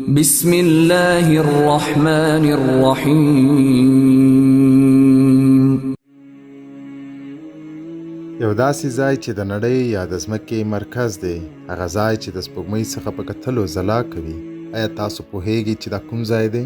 بسم الله الرحمن الرحیم. یو داسې ځای چې د نړۍ یا د ځمکې مرکز دی، هغه ځای چې د سپوږمۍ څخه په کتلو ځلا کوي. آیا تاسو پوهیږئ چې دا کوم ځای دی؟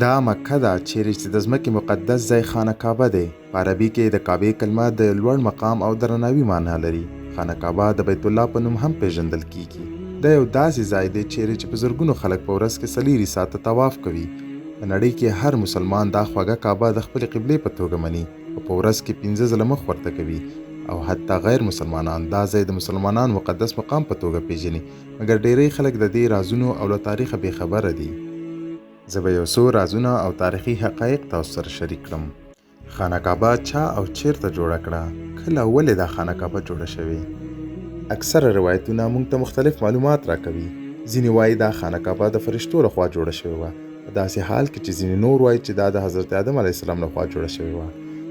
دا مکه ده، چیرې چې د ځمکې مقدس ځای خانه کعبه دی. په عربي کې د کعبې کلمه د لوړ مقام او درناوي معنی لري. خانه کعبه د بیت الله په نوم هم پیژندل کیږي. دا یو داسې ځای دی چیرې چې په زرګونو خلک په ورځ کې 4 ساعته طواف کوي. په نړۍ کې هر مسلمان دا خوږه کعبه د خپلې قبلې په توګه مني او په ورځ کې 15 ځله مخ ورته کوي، او حتی غیر مسلمانان دا ځای د مسلمانانو مقدس مقام په توګه پیژني. مګر ډیری خلک د دې رازونو او له تاریخه بې خبره دي. زه به یو څو رازونه او تاریخي حقایق تاسو سره شریک کړم. خانه کعبه چا او چیرته جوړه کړه؟ کله ولې دا خانه کعبه جوړه شوې؟ اکثره روایتونه موږ ته مختلف معلومات راکوي. ځینې وایي دا خانه کعبه د فرشتو لخوا جوړه شوې وه، په داسې حال کې چې ځینې نور وایي چې دا د حضرت آدم علیه السلام لخوا جوړه شوې وه.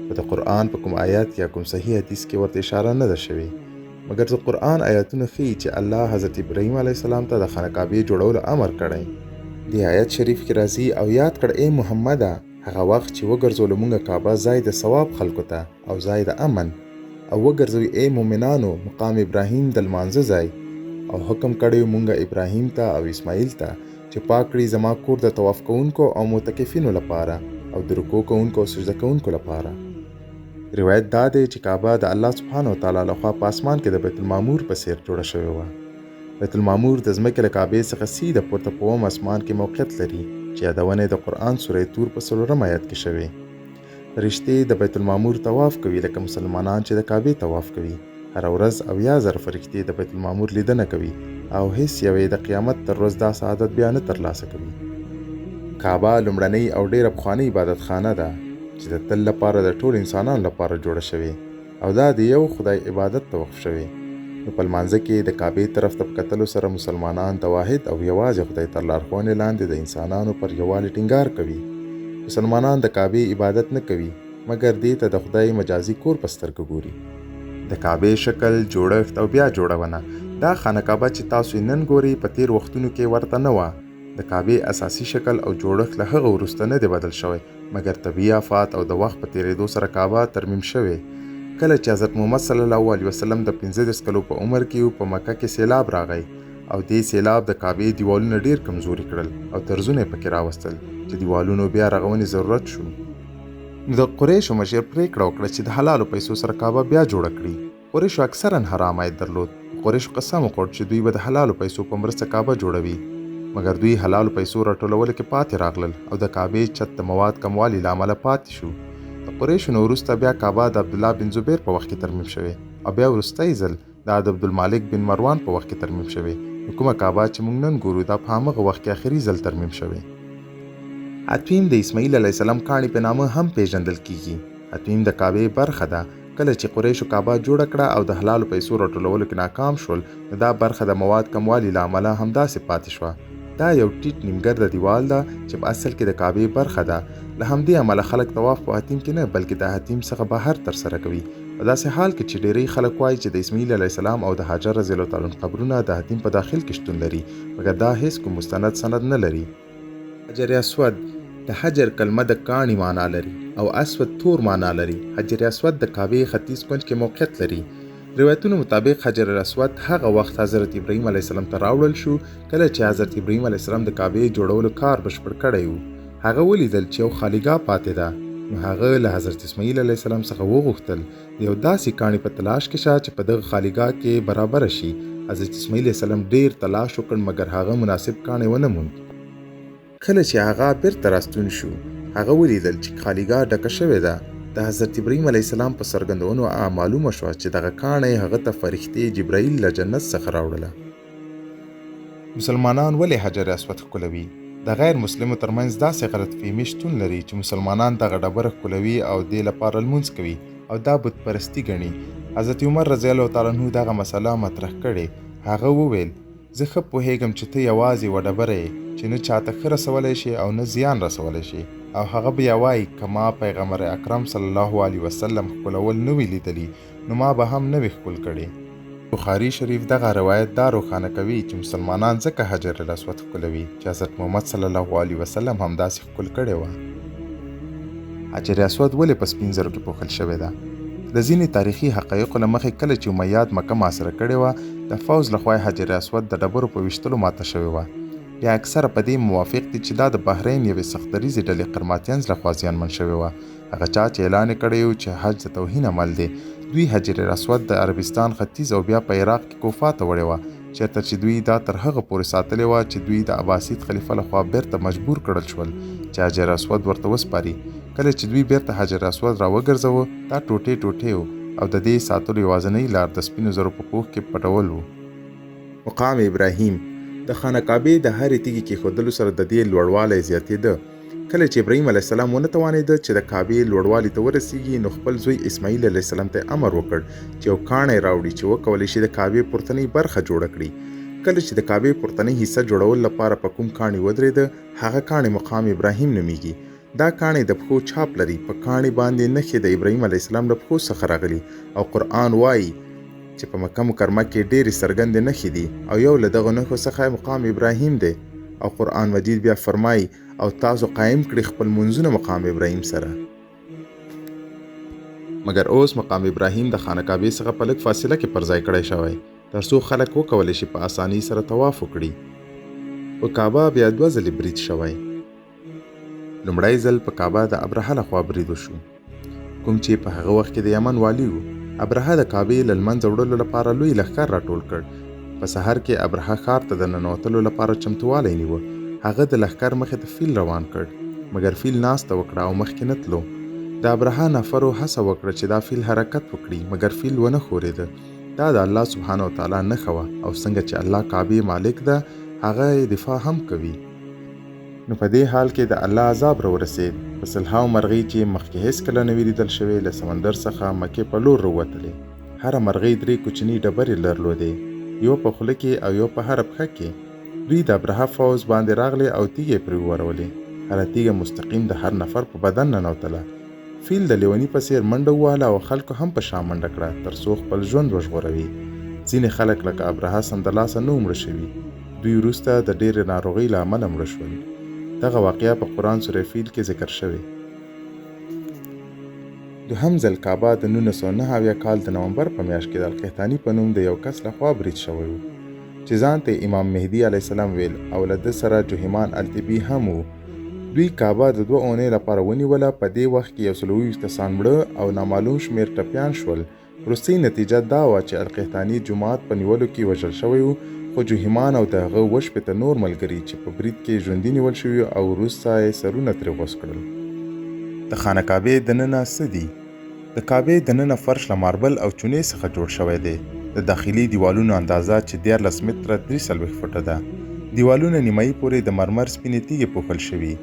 په د قرآن په کوم آیات یا کوم صحیح حدیث کې ورته اشاره نه ده شوې. مګر د قرآن آیاتونه ښیي چې الله حضرت ابراهیم علیه السلام ته د خانه کعبې جوړولو امر کړی. دې آیت شریف کې راځي: او یاد کړه ای محمده، هغه وخت چې وګرځولو مونږ کعبه ځای د ثواب خلکو ته او ځای د امن، او وګرځوي ای مؤمنانو مقام ابراهیم د لمانځه ځای، او حکم کړی مونږ ابراهیم ته او اسماعیل ته چې پاک کړي زما کور د طواف کوونکو او معتکفینو لپاره او د رکوع کوونکو او سجده کوونکو لپاره. روایت دا دی چې کعبه د الله سبحانه وتعالی لخوا په اسمان کې د بیت المعمور په څیر جوړه شوې وه. بیت المعمور د ځمکې له کعبې څخه سیده پورته په 8 اسمان کې موقعیت لري، چې یادونه د قرآن سوره تور په 4 آیت کې شوې. فرشتې د بیت المعمور طواف کوي لکه مسلمانان چې د کعبې طواف کوي. هر ورځ 80,000 فرشتې د بیت المعمور لیدنه کوي، او هیڅ یوې د قیامت تر ورځ دا سعادت بیا نه ترلاسه کوي. کعبه لومړنۍ او ډیره پخوانۍ عبادت خانه ده چې د تل لپاره د ټول انسانانو لپاره جوړه شوې، او دا د یو خدای عبادت ته وقف شوې. نو په لمانځه کې د کعبې طرف ته په کتلو سره مسلمانان د واحد او یوازې خدای تر لارښوونې لاندې د انسانانو پر یووالي ټینګار کوي. مسلمانان د کعبې عبادت نه کوي، مګر دې ته د خدای مجازي کور په سترګه ګوري. د کعبې شکل، جوړښت او بیا جوړونه. دا خانه کعبه چې تاسو نن ګورئ په تیر وختونو کې ورته نه وه. د کعبې اساسي شکل او جوړښت له هغه وروسته نه دی بدل شوی، مګر طبیعي آفات او د وخت په تیریدو سره کعبه ترمیم شوې. کله چې حضرت محمد صلی الله علیه وسلم د 15 کلو په عمر کې په مکه کې سیلاب راغی، او دې سیلاب د کعبې دیوالونه ډیر کمزوري کړل او طرزونه پکې راوستل چې دیوالونو بیا رغونې ضرورت شو. نو د قریشو مشر پریکړه وکړه چې د حلالو پیسو سره کعبه بیا جوړه کړي. قریشو اکثرا حرام عاید درلود. قریشو قسم وکړ چې دوی به د حلالو پیسو په مرسته کعبه جوړوي، مګر دوی حلالو پیسو راټولولو کې پاتې راغلل او د کعبې چت د مواد کموالي له امله پاتې شو. د قریشو نه وروسته بیا کعبه د عبدالله بن زبیر په وخت کې ترمیم شوې، او بیا وروستی ځل د عبدالمالک بن مروان په وخت کې ترمیم شوې. کومه کعبه چې موږ نن ګورو دا په همغه وخت کې آخري ځل ترمیم شوې. حتیم د اسماعیل علیه السلام کاڼي په نامه هم پیژندل کیږي. حتیم د کعبې برخه ده. کله چې قریشو کعبه جوړه کړه او د حلالو پیسو راټولولو کې ناکام شول، دا برخه د مواد کموالي له امله همداسې پاتې شوه. دا یو ټیټ نیمګرده دیوال ده چې په اصل کې د کعبې برخه ده. له همدې امله خلک طواف په حتیم کې نه بلکې د حتیم څخه بهر ترسره کوي. په داسې حال کې چې ډیری خلک وایي چې د اسماعیل علیه السلام او د هاجر رضی الله تعالی عنها قبرونه د حتیم په داخل کې شتون لري، مګر دا هیڅ کوم مستند سند نه لري. حجر اسود د حجر کلمه د کاڼي معنا لري او اسود تور معنا لري. حجر اسود د کعبې ختیځ کونج کې موقعیت لري. روایتونو مطابق حجر اسود هغه وخت حضرت ابراهیم علیه السلام ته راوړل شو کله چې حضرت ابراهیم علیه السلام د کعبې جوړولو کار بشپړ کړی و. هغه ولیدل چې یو خالیګاه پاتې ده، نو هغه له حضرت اسماعیل علیه السلام څخه وغوښتل د یو داسې کاڼي په تلاش کې شه چې په دغه خالیګاه کې برابر شي. حضرت اسماعیل علیه السلام ډیر تلاش وکړ، مګر هغه مناسب کاڼی ونه موند. کله چې هغه بیرته راستون شو، هغه ولیدل چې خالیګاه ډکه شوې ده. د حضرت ابراهیم علیه السلام په څرګندونو معلومه شوه چې دغه کاڼی هغه ته فرښتې جبرائیل له جنت څخه راوړله. مسلمانان ولې حجر اسود ښکلوي؟ د غیر مسلمو ترمنځ داسې غلط فهمي شتون لري چې مسلمانان دغه ډبره ښکلوي او دې لپاره لمونځ کوي او دا بت پرستي ګڼي. حضرت عمر رضی الله تعالی عنه دغه مسله مطرح کړې. هغه وویل: زه ښه پوهیږم چې ته یوازې یوه ډبره یې چې نه چاته ښه رسولی شي او نه زیان رسولی شي، او هغه بیا وایي که ما پیغمبر اکرم صلی الله علیه وسلم ښکلول نه وي لیدلي، نو ما به هم نه وي ښکل کړی. بخاري شریف دغه روایت دا روښانه کوي چې مسلمانان ځکه حجر الاسود ښکلوي چې حضرت محمد صلی الله علیه وسلم همداسې ښکل کړی وه. حجر اسود ولې په سپین زرو کې پوښل شوی ده؟ د ځینې تاریخي حقایقو له مخې کله چې امیاد مکه محاصره کړې وه، د پوځ لخوا حجر اسود د ډبرو په ویشتلو ماته شوې وه. بیا اکثره په دې موافق دي چې دا د بحرین یوې سختدریزې ډلې قرماتینز لخوا زیانمن شوې وه. هغه چا چې اعلان یې کړی و چې حج د توهین عمل دی، دوی حجر اسود د عربستان ختیځ او بیا په عراق کې کوفا ته وړې وه، چېرته چې دوی دا تر هغه پورې ساتلې وه چې دوی د عباسید خلیفه لخوا بیرته مجبور کړل شول چې حجر اسود ورته وسپاري. کله چې دوی بیرته حجر اسود راوګرځوه، دا ټوټې ټوټې و او د دې ساتلو یوازینۍ لار د سپینو زرو په پوښ کې پټول و. مقام ابراهیم د خانه کعبې د هرې تیږې کېښودلو سره د دې لوړوالی زیاتېده. کله چې ابراهیم علیه السلام ونه توانېده چې د کعبې لوړوالي ته ورسیږي، نو خپل زوی اسماعیل علیه السلام ته امر وکړ چې یو کاڼی راوړي چې وکولی شي د کعبې پورتنۍ برخه جوړه کړي. کله چې د کعبې پورتنۍ حصه جوړولو لپاره په کوم کاڼي ودرېده، هغه کاڼی مقام ابراهیم نومیږي. دا کاڼی د پښو چاپ لري. په کاڼي باندې نښې د ابراهیم علیه السلام له پښو څخه راغلي او قرآن وایي چې په مکه مکرمه کې ډېرې څرګندې نښې دي او یو له دغو نښو څخه مقام ابراهیم دی. او قرآن مجید بیا فرمایي او تاسو قایم کړي خپل منځونه مقام ابراهیم سره. مګر اوس مقام ابراهیم د خانه کعبې څخه په لږ فاصله کې پر ځای کړی شوی تر څو خلک وکولی شي په اسانۍ سره طواف وکړي. په کعبه بیا 2 ځلې برید شوی. لومړی ځل په کعبه د ابرهه لخوا برید وشو، کوم چې په هغه وخت کې د یمن والي و. ابرهه د کعبې له لمنځه وړلو لپاره لوی لښکر راټول کړ. په سحر کې ابرهه ښار ته د ننوتلو لپاره چمتوالی نیوه. هغه د لښکر مخې ته فیل روان کړ، مګر فیل ناسته وکړه او مخکې نه تلو. د ابرهه نفرو هڅه وکړه چې دا فیل حرکت وکړي، مګر فیل ونه ښورېده. دا د الله سبحانه وتعالی نښه وه او څنګه چې الله کعبې مالک ده، هغه دفاع هم کوي. نو په دې حال کې د الله عذاب راورسېد. په سلهاو مرغۍ چې مخکې هېڅکله نه وي لیدل شوې له سمندر څخه مکې په لور راووتلې. هره مرغۍ 3 کوچني ډبرې درلودې، یو په خوله کې او یو په هره پښه کې. دوی د ابرهه فوز باندې راغلې او تیږې پرې وورولې. هره تیږه مستقیم د هر نفر په بدن ننوتله. فیل د لیوني په څېر منډه ووهله او خلکو هم په شا منډه کړه تر څو خپل ژوند وژغوروي. ځینې خلک لکه ابرهه سمدلاسه نه مړه شوي، دوی وروسته د ډېرې ناروغۍ له امله مړه شول. دغه واقعه په قرآن سوره فیل کې ذکر شوې. دوهم ځل کعبه د 1909 کال د نومبر په میاشت کې د القحطاني په نوم د یو کس لخوا برید شوی و چې ځان ته امام مهدي علیه السلام ویل او له ده سره جهیمان الطبي هم و. دوی کعبه د 2 اونۍ لپاره ونیوله. په دې وخت کې 120 کسان مړه او نامعلوم شمېر ټپیان شول. وروستۍ نتیجه دا وه چې القحطاني جومات په نیولو کې وژل شوی و، خو جوهیمان او د هغه 2 نور ملګري چې په برید کې ژوندي نیول شوي او وروسته یې سرونه ترې غوڅ کړل. د خانه کعبې دننه څه دي؟ د کعبې دننه فرش له ماربل او چونې څخه جوړ شوی دی. د داخلي دیوالونو اندازه چې 13 متره 43 فوټه ده. دیوالونه نیمایي پورې د مرمر سپینې تیږې پوښل شوي.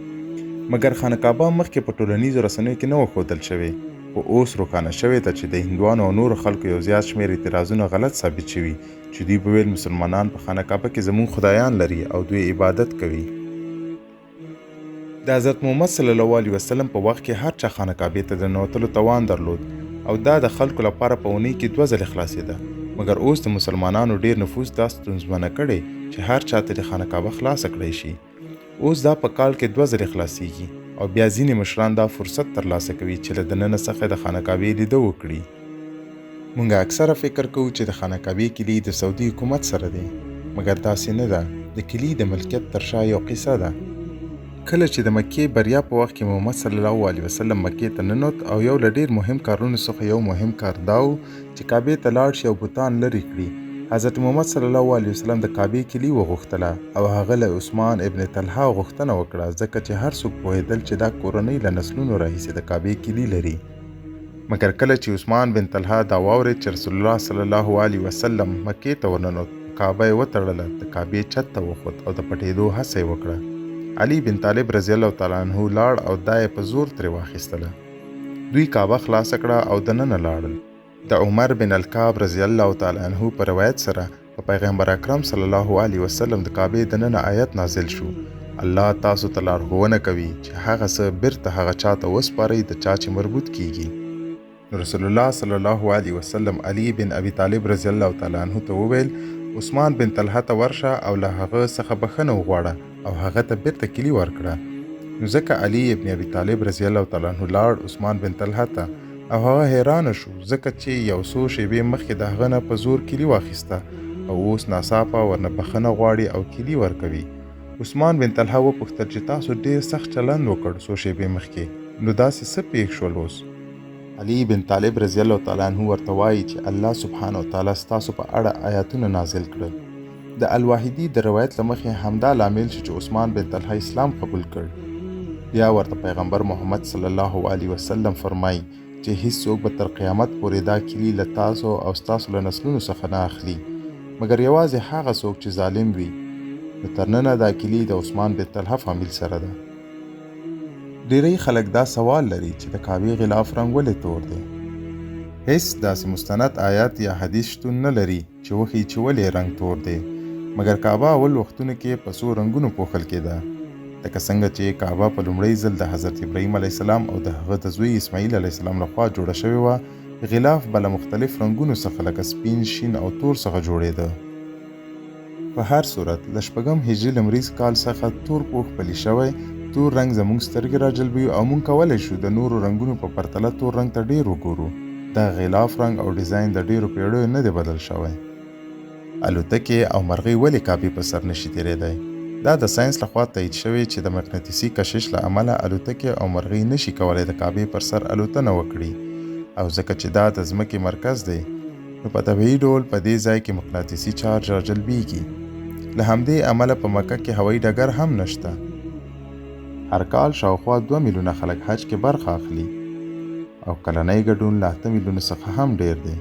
مګر خانه کعبه مخکې په ټولنیزو رسنیو کې نه و ښودل شوې، خو اوس روښانه شوې ده چې د هندوانو او نورو خلکو یو زیات شمېر اعتراضونه غلط ثابت شوي چې دوی به ویل مسلمانان په خانه کعبه کې زموږ خدایان لري او دوی عبادت کوي. د حضرت محمد صلی الله علیه وسلم په وخت کې هر چا خانه کعبې ته د ننوتلو توان درلود او دا د خلکو لپاره په اونۍ کې 2 ځلې خلاصېده. مګر اوس د مسلمانانو ډېر نفوذ دا ستونزمنه کړې چې هر چا ته د خانه کعبه خلاصه کړی شي. اوس دا په کال کې 2 ځلې خلاصېږي او بیا ځینې مشران دا فرصت ترلاسه کوي چې له دننه څخه د خانه کعبې لیده وکړي. موږ اکثره فکر کوو چې د خانه کعبې کلي د سعودي حکومت سره دی، مګر داسې نه ده. د کلي د ملکیت تر شا یو قصه ده. کله چې د مکې بریا په وخت کې محمد صلی الله علیه وسلم مکې ته ننوت او یو له ډېر مهم کارونو څخه یو مهم کار دا و چې کعبې ته لاړ شي او بوتان لرې کړي. حضرت محمد صلی الله علیه وسلم د کعبې کلي وغوښتله او هغه له عثمان ابن طلحه غوښتنه وکړه، ځکه چې هر څوک پوهېدل چې دا کورنۍ له نسلونو راهیسې د کعبې کلي لري. مګر کله چې عثمان بن طلحه دا واورېد چې رسول الله صلی الله علیه وسلم مکې ته ورننوت، کعبه یې وتړله، د کعبې چت ته وخوت او د پټېدو هڅه یې وکړه. علي بن طالب رضی الله تعالی عنه لاړ او دا یې په زور ترې واخیستله. دوی کعبه خلاصه کړه او دننه لاړل. د عمر بن الکعب رضی الله تعالی عنه په روایت سره په پیغمبر اکرم صلی الله علیه وسلم د کعبې دننه آیت نازل شو: الله تاسو ته لارښوونه کوي چې هغه څه بیرته هغه چاته وسپارئ د چا چې مربوط کیږي. نو رسول الله صلی الله علیه وسلم علي بن ابي طالب رضی الله تعالی عنہ ته وویل عثمان بن طلحه ته ورشه او له هغه څخه بخښنه وغواړه او هغه ته بیرته کیلي ورکړه. نو ځکه علي ابن ابي طالب رضی الله تعالی عنہ لاړ عثمان بن طلحه ته او هغه حیرانه شو ځکه چې یو څو شېبې مخکې د هغه نه په زور کیلي واخیسته او اوس ناڅاپه ورنه بخښنه غواړي او کیلي ورکوي. عثمان بن طلحه وپوښتل چې تاسو ډېر سخت چلند وکړ څو شېبې مخکې، نو داسې څه پېښ شول اوس؟ علي بن طالب رضی الله تعالی عنہ ورته وایي چې الله سبحانه وتعالی ستاسو په اړه آیاتونه نازل کړل. د الواحدي د روایت له مخې همدا لامل شو چې عثمان بن طلحه اسلام قبول کړ. بیا ورته پیغمبر محمد صلی الله علیه وسلم فرمایي چې هیڅوک به تر قیامت پورې دا کیلي له تاسو او ستاسو له نسلونو څخه نه اخلي مګر یوازې هغه څوک چې ظالم وي. نو تر ننه دا کیلي د عثمان بن طلحه فامیل سره ده. ډیری خلک دا سوال لري چې د کعبې غلاف رنګ ولې تور دی؟ هیڅ داسې مستند آیات یا حدیث شتون نه لري چې وښیي چې ولې رنګ تور دی، مګر کعبه اول وختونو کې په څو رنګونو پوښل کېده. لکه څنګه چې کعبه په لومړی ځل د حضرت ابراهیم علیه السلام او د هغه د زوی اسماعیل علیه السلام لخوا جوړه شوې وه، غلاف به له مختلف رنګونو څخه لکه سپین، شین او تور څخه جوړېده. په هر صورت له شپږم هجري لمریز کال څخه تور پوښ پلی شوی. تور رنګ زموږ سترګې راجلبوي او موږ کولی شو د نورو رنګونو په پرتله تور رنګ ته ډېر وګورو. دا غلاف رنګ او ډیزاین د ډېرو پیړیو نه دی بدل شوی. الوتکې او مرغۍ ولې کعبې په سر نشي تېرېدی؟ دا د ساینس لخوا تایید شوی چې د مقناطیسي کشش له امله الوتکې او مرغۍ نشي کولی د کعبې پر سر الوتنه وکړي، او ځکه چې دا د ځمکې مرکز دی نو په طبیعي ډول په دې ځای کې مقناطیسي چارج راجلبیږي. له همدې امله په مکه کې هوایي ډګر هم نشته. هر کال شاوخوا 2 میلیونه خلک حج کې برخه اخلي او کلنی ګډون له 8 میلیونو څخه هم ډیر دی.